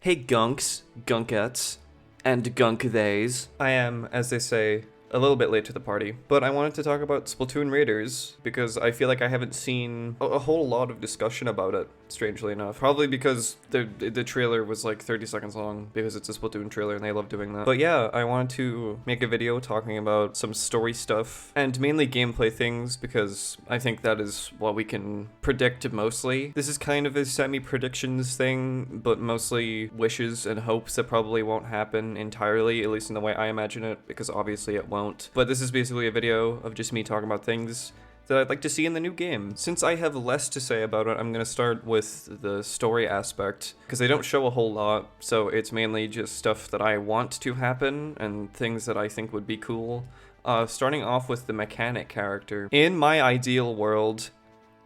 Hey gunks, gunkettes, and gunk theys. I am, as they say, a little bit late to the party, but I wanted to talk about Splatoon Raiders because I feel like I haven't seen a whole lot of discussion about it, strangely enough. Probably because the trailer was like 30 seconds long because it's a Splatoon trailer and they love doing that. But yeah, I wanted to make a video talking about some story stuff and mainly gameplay things because I think that is what we can predict mostly. This is kind of a semi-predictions thing, but mostly wishes and hopes that probably won't happen entirely, at least in the way I imagine it, because obviously it won't. But this is basically a video of just me talking about things that I'd like to see in the new game. Since I have less to say about it, I'm going to start with the story aspect, because they don't show a whole lot, so it's mainly just stuff that I want to happen and things that I think would be cool. Starting off with the mechanic character. In my ideal world,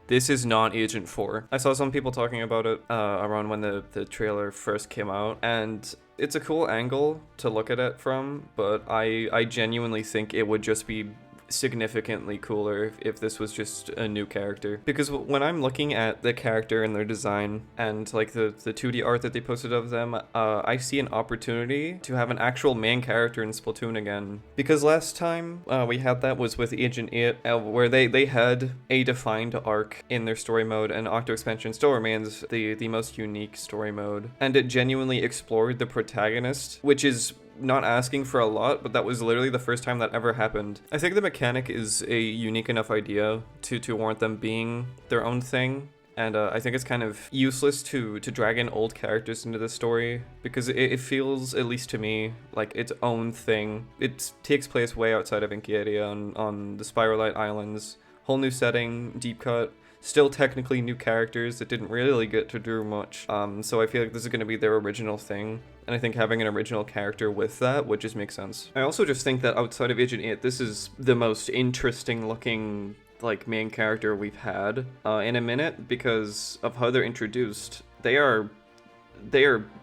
this is not Agent 4. I saw some people talking about it around when the trailer first came out, and it's a cool angle to look at it from, but I genuinely think it would just be significantly cooler if this was just a new character. Because when I'm looking at the character and their design and like the 2D art that they posted of them, I see an opportunity to have an actual main character in Splatoon again. Because last time we had that was with Agent 8, where they had a defined arc in their story mode, and Octo Expansion still remains the most unique story mode. And it genuinely explored the protagonist, which is not asking for a lot, but that was literally the first time that ever happened. I think the mechanic is a unique enough idea to warrant them being their own thing. And I think it's kind of useless to drag in old characters into the story, because it feels, at least to me, like its own thing. It takes place way outside of Inkiadia on the Spiralite Islands. Whole new setting, deep cut. Still technically new characters that didn't really get to do much. So I feel like this is going to be their original thing. And I think having an original character with that would just make sense. I also just think that outside of Agent 8, this is the most interesting looking like main character we've had in a minute, because of how they're introduced. They are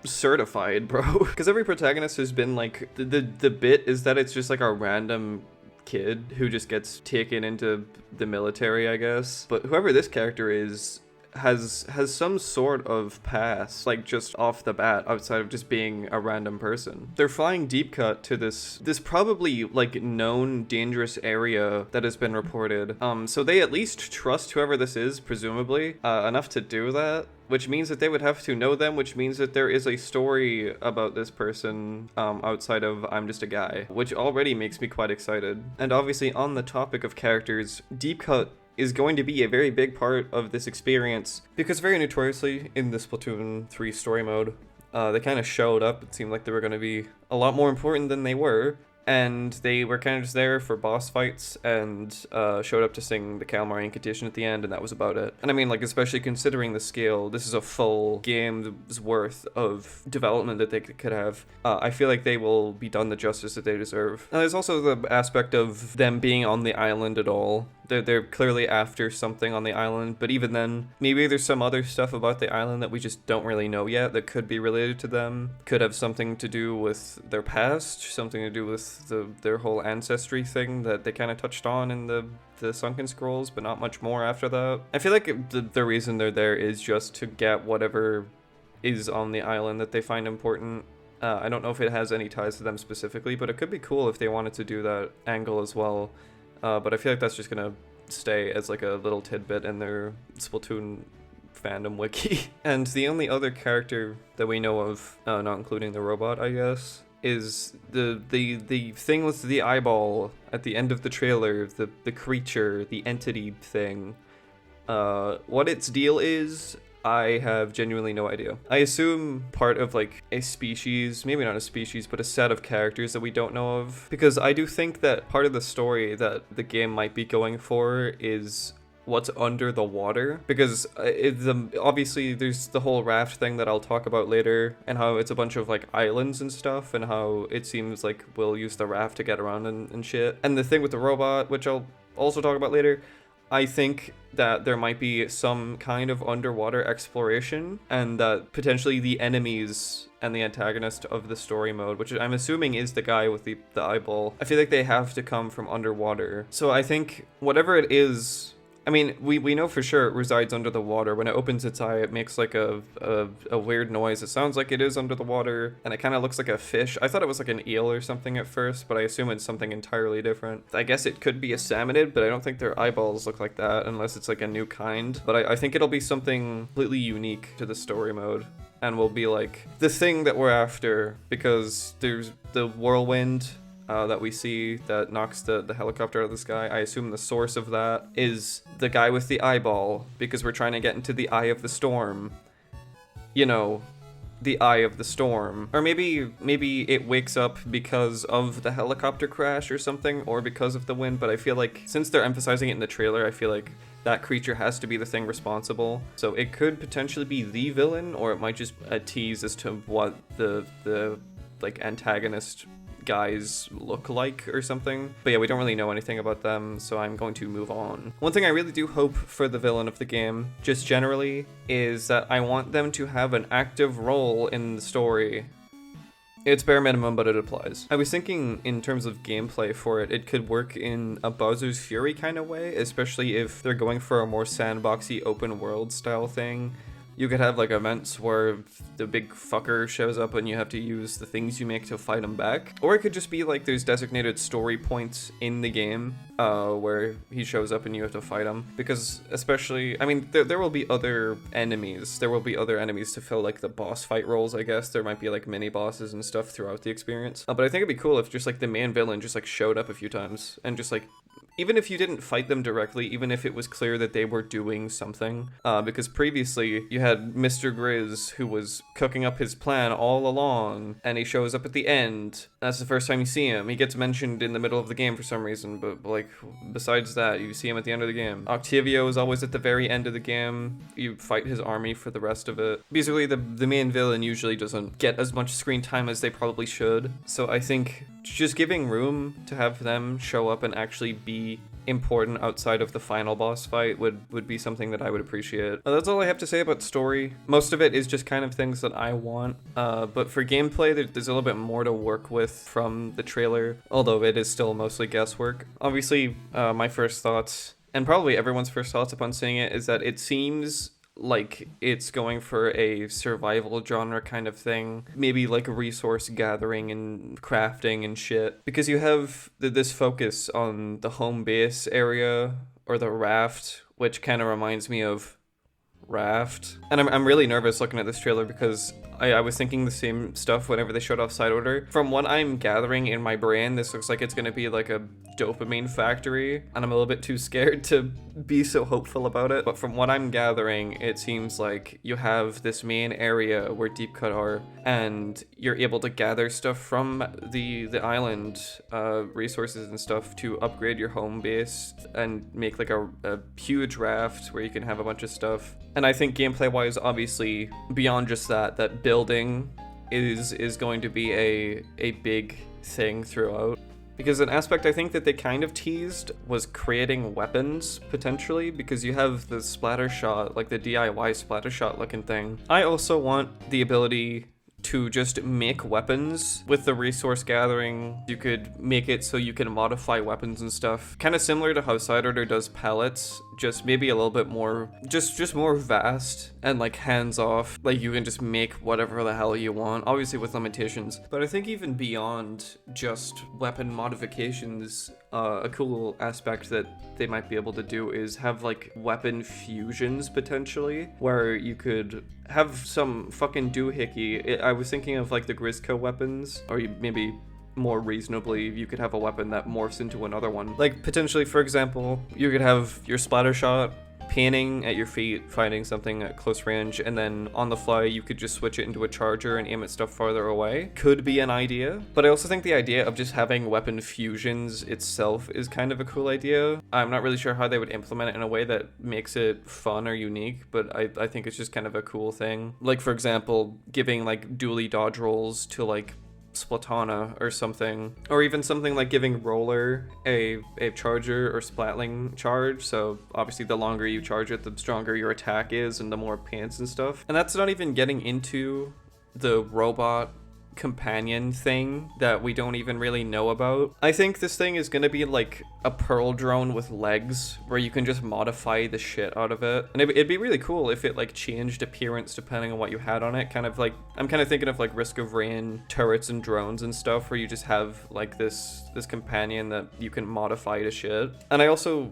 certified, bro. Because every protagonist has been like, the bit is that it's just like a random kid who just gets taken into the military, I guess. But whoever this character is has some sort of past, like just off the bat, outside of just being a random person. They're flying deep cut to this probably like known dangerous area that has been reported. So they at least trust whoever this is, presumably, enough to do that. Which means that they would have to know them, which means that there is a story about this person outside of I'm just a guy, which already makes me quite excited. And obviously on the topic of characters, deep cut is going to be a very big part of this experience, because very notoriously in the Splatoon 3 story mode, they kind of showed up. It seemed like they were going to be a lot more important than they were. And they were kind of just there for boss fights and showed up to sing the Calamari Incantation at the end, and that was about it. And I mean, like, especially considering the scale, this is a full game's worth of development that they could have. I feel like they will be done the justice that they deserve. Now, there's also the aspect of them being on the island at all. They're clearly after something on the island, but even then, maybe there's some other stuff about the island that we just don't really know yet that could be related to them. Could have something to do with their past, something to do with their whole ancestry thing that they kind of touched on in the Sunken Scrolls, but not much more after that. I feel like the reason they're there is just to get whatever is on the island that they find important. I don't know if it has any ties to them specifically, but it could be cool if they wanted to do that angle as well. But I feel like that's just gonna stay as like a little tidbit in their Splatoon fandom wiki. And the only other character that we know of, not including the robot, I guess, is the thing with the eyeball at the end of the trailer, the creature, the entity thing. What its deal is, I have genuinely no idea. I assume part of like a species, maybe not a species, but a set of characters that we don't know of. Because I do think that part of the story that the game might be going for is what's under the water, because obviously there's the whole raft thing that I'll talk about later, and how it's a bunch of like islands and stuff, and how it seems like we'll use the raft to get around and shit. And the thing with the robot, which I'll also talk about later, I think that there might be some kind of underwater exploration, and that potentially the enemies and the antagonist of the story mode, which I'm assuming is the guy with the eyeball, I feel like they have to come from underwater. So I think whatever it is I mean, we know for sure it resides under the water. When it opens its eye, it makes like a weird noise. It sounds like it is under the water, and it kind of looks like a fish. I thought it was like an eel or something at first, but I assume it's something entirely different. I guess it could be a salmonid, but I don't think their eyeballs look like that unless it's like a new kind. But I think it'll be something completely unique to the story mode, and will be like the thing that we're after, because there's the whirlwind that we see that knocks the helicopter out of the sky. I assume the source of that is the guy with the eyeball, because we're trying to get into the eye of the storm. You know, the eye of the storm. Or maybe it wakes up because of the helicopter crash or something, or because of the wind, but I feel like since they're emphasizing it in the trailer, I feel like that creature has to be the thing responsible. So it could potentially be the villain, or it might just a tease as to what the like antagonist guys look like or something. But yeah, we don't really know anything about them, so I'm going to move on. One thing I really do hope for the villain of the game, just generally, is that I want them to have an active role in the story. It's bare minimum, but it applies. I was thinking in terms of gameplay for it, it could work in a Bowser's Fury kind of way, especially if they're going for a more sandboxy open world style thing. You could have like events where the big fucker shows up and you have to use the things you make to fight him back. Or it could just be like there's designated story points in the game where he shows up and you have to fight him. Because especially, I mean, there will be other enemies. There will be other enemies to fill like the boss fight roles, I guess. There might be like mini bosses and stuff throughout the experience. But I think it'd be cool if just like the main villain just like showed up a few times and just like, even if you didn't fight them directly, even if it was clear that they were doing something. Because previously, you had Mr. Grizz, who was cooking up his plan all along, and he shows up at the end. That's the first time you see him. He gets mentioned in the middle of the game for some reason, but like, besides that, you see him at the end of the game. Octavio is always at the very end of the game. You fight his army for the rest of it. Basically, the main villain usually doesn't get as much screen time as they probably should. So I think just giving room to have them show up and actually be important outside of the final boss fight would be something that I would appreciate. That's all I have to say about story. Most of it is just kind of things that I want, but for gameplay there's a little bit more to work with from the trailer, although it is still mostly guesswork. Obviously, my first thoughts, and probably everyone's first thoughts upon seeing it, is that it seems like it's going for a survival genre kind of thing, maybe like resource gathering and crafting and shit, because you have this focus on the home base area or the raft, which kind of reminds me of Raft. And I'm really nervous looking at this trailer because I was thinking the same stuff whenever they showed off Side Order. From what I'm gathering in my brain, this looks like it's going to be like a dopamine factory, and I'm a little bit too scared to be so hopeful about it. But from what I'm gathering, it seems like you have this main area where Deep Cut are, and you're able to gather stuff from the island, resources and stuff, to upgrade your home base and make like a huge raft where you can have a bunch of stuff. And I think gameplay wise, obviously, beyond just that building is going to be a big thing throughout. Because an aspect I think that they kind of teased was creating weapons, potentially, because you have the splatter shot, like the DIY splatter shot looking thing. I also want the ability to just make weapons with the resource gathering. You could make it so you can modify weapons and stuff. Kind of similar to how Side Order does pallets, just maybe a little bit more, just more vast and like hands off. Like you can just make whatever the hell you want, obviously with limitations. But I think even beyond just weapon modifications, a cool aspect that they might be able to do is have like weapon fusions potentially, where you could have some fucking doohickey. I was thinking of like the Grizzco weapons, or maybe more reasonably, you could have a weapon that morphs into another one. Like potentially, for example, you could have your splatter shot panning at your feet, finding something at close range, and then on the fly you could just switch it into a charger and aim at stuff farther away. Could be an idea. But I also think the idea of just having weapon fusions itself is kind of a cool idea. I'm not really sure how they would implement it in a way that makes it fun or unique, but I think it's just kind of a cool thing. Like, for example, giving like dually dodge rolls to like Splatana or something, or even something like giving Roller a charger or splatling charge. So obviously the longer you charge it, the stronger your attack is and the more pants and stuff. And that's not even getting into the robot companion thing that we don't even really know about. I think this thing is gonna be like a pearl drone with legs where you can just modify the shit out of it. And it'd be really cool if it like changed appearance depending on what you had on it. Kind of like, I'm kind of thinking of like Risk of Rain turrets and drones and stuff where you just have like this companion that you can modify to shit. And I also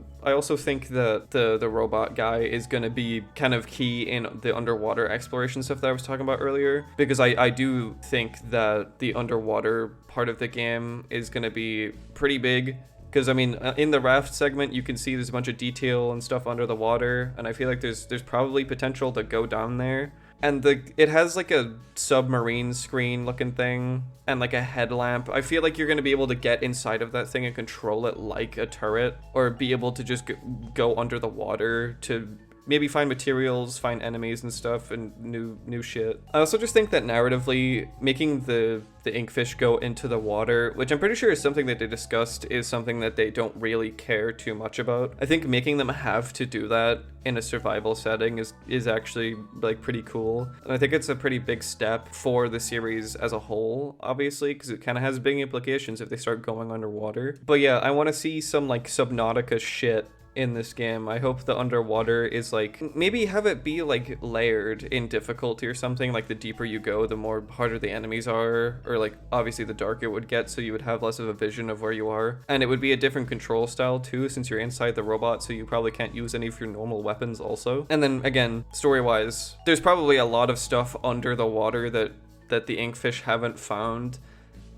think that the robot guy is gonna be kind of key in the underwater exploration stuff that I was talking about earlier, because I do think that the underwater part of the game is gonna be pretty big. Because, I mean, in the raft segment, you can see there's a bunch of detail and stuff under the water, and I feel like there's probably potential to go down there. And it has like a submarine screen looking thing and like a headlamp. I feel like you're going to be able to get inside of that thing and control it like a turret, or be able to just go under the water to maybe find materials, find enemies and stuff, and new shit. I also just think that narratively, making the inkfish go into the water, which I'm pretty sure is something that they discussed, is something that they don't really care too much about. I think making them have to do that in a survival setting is actually like pretty cool. And I think it's a pretty big step for the series as a whole, obviously, because it kind of has big implications if they start going underwater. But yeah, I want to see some like Subnautica shit in this game. I hope the underwater is like, maybe have it be like layered in difficulty or something, like the deeper you go the more harder the enemies are, or like obviously the darker it would get, so you would have less of a vision of where you are. And it would be a different control style too, since you're inside the robot, so you probably can't use any of your normal weapons also. And then again, story wise, there's probably a lot of stuff under the water that the inkfish haven't found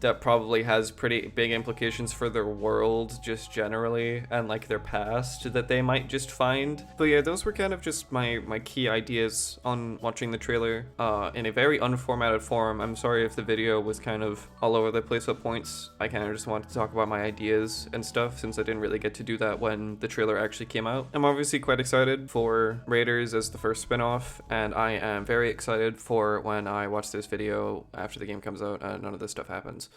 that probably has pretty big implications for their world just generally, and like their past that they might just find. But yeah, those were kind of just my key ideas on watching the trailer in a very unformatted form. I'm sorry if the video was kind of all over the place at points. I kind of just wanted to talk about my ideas and stuff, since I didn't really get to do that when the trailer actually came out. I'm obviously quite excited for Raiders as the first spin-off, and I am very excited for when I watch this video after the game comes out and none of this stuff happens.